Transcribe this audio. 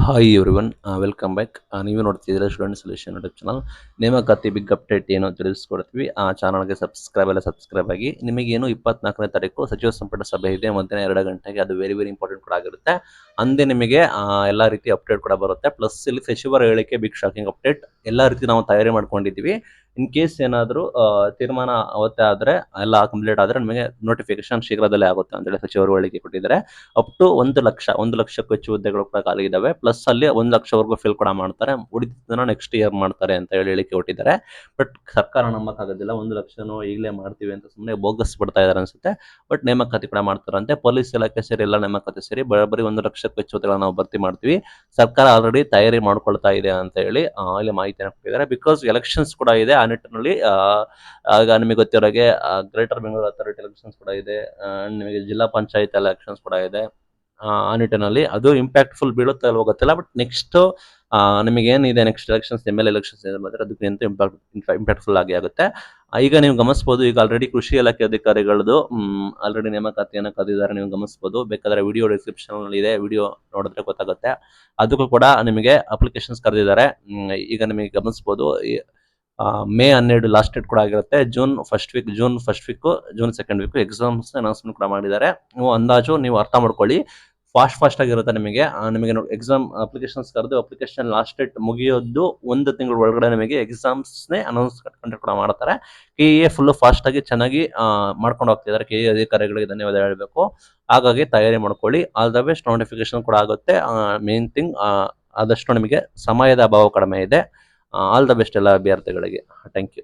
Hi everyone, welcome back. ನೀವು ನೋಡ್ತಿದ್ದೀರಾ student solution YouTube channel. ನೇಮಕಾತಿ ಬಿಗ್ ಅಪ್ಡೇಟ್ ಏನೋ ತಿಳಿಸ್ಕೊಡ್ತೀವಿ. ಆ ಚಾನಲ್ಗೆ ಸಬ್ಸ್ಕ್ರೈಬ್ ಆಗಿ. ನಿಮಗೇನು 24ನೇ ತಾರೀಕು ಸಚಿವ ಸಂಪುಟ ಸಭೆ ಇದೆ ಮಧ್ಯಾಹ್ನ 2 ಗಂಟೆಗೆ. ಅದು ವೆರಿ ಇಂಪಾರ್ಟೆಂಟ್ ಕೂಡ ಆಗಿರುತ್ತೆ. ಅಂದೇ ನಿಮಗೆ ಎಲ್ಲ ರೀತಿ ಅಪ್ಡೇಟ್ ಕೂಡ ಬರುತ್ತೆ. ಪ್ಲಸ್ ಇಲ್ಲಿ ಸಚಿವರ ಹೇಳಿಕೆ ಬಿಗ್ ಶಾಕಿಂಗ್ ಅಪ್ಡೇಟ್. ಎಲ್ಲ ರೀತಿ ನಾವು ತಯಾರಿ ಮಾಡ್ಕೊಂಡಿದ್ದೀವಿ. ಇನ್ ಕೇಸ್ ಏನಾದರೂ ತೀರ್ಮಾನ ಅವತ್ತೇ ಆದರೆ ಎಲ್ಲ ಕಂಪ್ಲೀಟ್ ಆದರೆ ನಿಮಗೆ ನೋಟಿಫಿಕೇಶನ್ ಶೀಘ್ರದಲ್ಲೇ ಆಗುತ್ತೆ ಅಂತೇಳಿ ಸಚಿವರು ಹೇಳಿಕೆ ಕೊಟ್ಟಿದ್ದಾರೆ. ಅಪ್ ಟು 1 ಲಕ್ಷಕ್ಕೂ ಹೆಚ್ಚು ಹುದ್ದೆಗಳು ಕೂಡ ಖಾಲಿ ಇದಾವೆ. ಪ್ಲಸ್ ಅಲ್ಲಿ 1 ಲಕ್ಷವರೆಗೂ ಫಿಲ್ ಕೂಡ ಮಾಡ್ತಾರೆ. ಉಳಿದಿದ್ದನ್ನ ನೆಕ್ಸ್ಟ್ ಇಯರ್ ಮಾಡ್ತಾರೆ ಅಂತ ಹೇಳಿ ಹೇಳಿಕೆ ಕೊಟ್ಟಿದ್ದಾರೆ. ಬಟ್ ಸರ್ಕಾರ ನಂಬಕ್ಕಾಗೋದಿಲ್ಲ. 1 ಲಕ್ಷನೂ ಈಗಲೇ ಮಾಡ್ತೀವಿ ಅಂತ ಸುಮ್ಮನೆ ಬೋಗಸ್ ಬಿಡ್ತಾ ಇದಾರೆ ಅನ್ಸುತ್ತೆ. ಬಟ್ ನೇಮಕಾತಿ ಕೂಡ ಮಾಡ್ತಾರಂತೆ. ಪೊಲೀಸ್ ಇಲಾಖೆ ಸೇರಿ ಎಲ್ಲ ನೇಮಕಾತಿ ಸೇರಿ ಬರೀ 1 ಲಕ್ಷಕ್ಕೂ ಹೆಚ್ಚು ಹುದ್ದೆಗಳನ್ನ ನಾವು ಭರ್ತಿ ಮಾಡ್ತೀವಿ. ಸರ್ಕಾರ ಆಲ್ರೆಡಿ ತಯಾರಿ ಮಾಡ್ಕೊಳ್ತಾ ಇದೆ ಅಂತ ಹೇಳಿ ಇಲ್ಲಿ ಮಾಹಿತಿಯನ್ನು ಕೊಟ್ಟಿದ್ದಾರೆ. ಬಿಕಾಸ್ ಎಲೆಕ್ಷನ್ಸ್ ಕೂಡ ಇದೆ. ಆ ನಿಟ್ಟಿನಲ್ಲಿ ಆಗ ನಿಮಗೆ ಗೊತ್ತಿರೋಗೆ ಗ್ರೇಟರ್ ಬೆಂಗಳೂರು ಅಥಾರಿಟಿ ಎಲೆಕ್ಷನ್ಸ್ ಕೂಡ ಇದೆ. ನಿಮಗೆ ಜಿಲ್ಲಾ ಪಂಚಾಯತ್ ಎಲೆಕ್ಷನ್ಸ್ ಕೂಡ ಇದೆ. ಆ ನಿಟ್ಟಿನಲ್ಲಿ ಅದು ಇಂಪ್ಯಾಕ್ಟ್ಫುಲ್ ಬೀಳುತ್ತೆ ಅಲ್ವೋ ಗೊತ್ತಿಲ್ಲ. ಬಟ್ ನೆಕ್ಸ್ಟ್ ನಿಮಗೆ ಏನಿದೆ ನೆಕ್ಸ್ಟ್ ಎಲೆಕ್ಷನ್ಸ್ MLA ಎಲೆಕ್ಷನ್ಸ್ ಬಂದರೆ ಅದಕ್ಕಿಂತ ಇಂಪ್ಯಾಕ್ಟ್ಫುಲ್ ಆಗುತ್ತೆ. ಈಗ ನೀವು ಗಮನಿಸಬಹುದು, ಈಗ ಆಲ್ರೆಡಿ ಕೃಷಿ ಇಲಾಖೆ ಅಧಿಕಾರಿಗಳದ್ದು ಆಲ್ರೆಡಿ ನೇಮಕಾತಿಯನ್ನು ಕರೆದಿದ್ದಾರೆ. ನೀವು ಗಮನಿಸಬಹುದು. ಬೇಕಾದ್ರೆ ವಿಡಿಯೋ ಡಿಸ್ಕ್ರಿಪ್ಷನ್ ಇದೆ, ವಿಡಿಯೋ ನೋಡಿದ್ರೆ ಗೊತ್ತಾಗುತ್ತೆ. ಅದಕ್ಕೂ ಕೂಡ ನಿಮಗೆ ಅಪ್ಲಿಕೇಶನ್ಸ್ ಕರೆದಿದ್ದಾರೆ. ಈಗ ನಿಮಗೆ ಗಮನಿಸಬಹುದು, ಮೇ 12 ಲಾಸ್ಟ್ ಡೇಟ್ ಕೂಡ ಆಗಿರುತ್ತೆ. June first week, June second week exams announcement ಕೂಡ ಮಾಡಿದ್ದಾರೆ. ನೀವು ಅಂದಾಜು ನೀವು ಅರ್ಥ ಮಾಡ್ಕೊಳ್ಳಿ, ಫಾಸ್ಟ್ ಆಗಿರುತ್ತೆ. ನಿಮಗೆ ಎಕ್ಸಾಮ್ ಅಪ್ಲಿಕೇಶನ್ಸ್ ಕರೆದು ಅಪ್ಲಿಕೇಶನ್ ಲಾಸ್ಟ್ ಡೇಟ್ ಮುಗಿಯೋದು 1 ತಿಂಗಳ ಒಳಗಡೆ ನಿಮಗೆ ಎಕ್ಸಾಮ್ಸ್ನೇ ಕಂಡಕ್ಟ್ ಕೂಡ ಮಾಡ್ತಾರೆ. KEA ಫುಲ್ ಫಾಸ್ಟ್ ಆಗಿ ಚೆನ್ನಾಗಿ ಮಾಡ್ಕೊಂಡು ಹೋಗ್ತಿದ್ದಾರೆ. KEA ಅಧಿಕಾರಿಗಳಿಗೆ ಧನ್ಯವಾದ ಹೇಳಬೇಕು. ಹಾಗಾಗಿ ತಯಾರಿ ಮಾಡ್ಕೊಳ್ಳಿ. All the best. ನೋಟಿಫಿಕೇಶನ್ ಕೂಡ ಆಗುತ್ತೆ. ಮೇನ್ ಥಿಂಗ್, ಆದಷ್ಟು ನಿಮಗೆ ಸಮಯದ ಅಭಾವ ಕಡಿಮೆ ಇದೆ. ಆಲ್ ದ ಬೆಸ್ಟ್ ಎಲ್ಲ ಅಭ್ಯರ್ಥಿಗಳಿಗೆ. Thank you.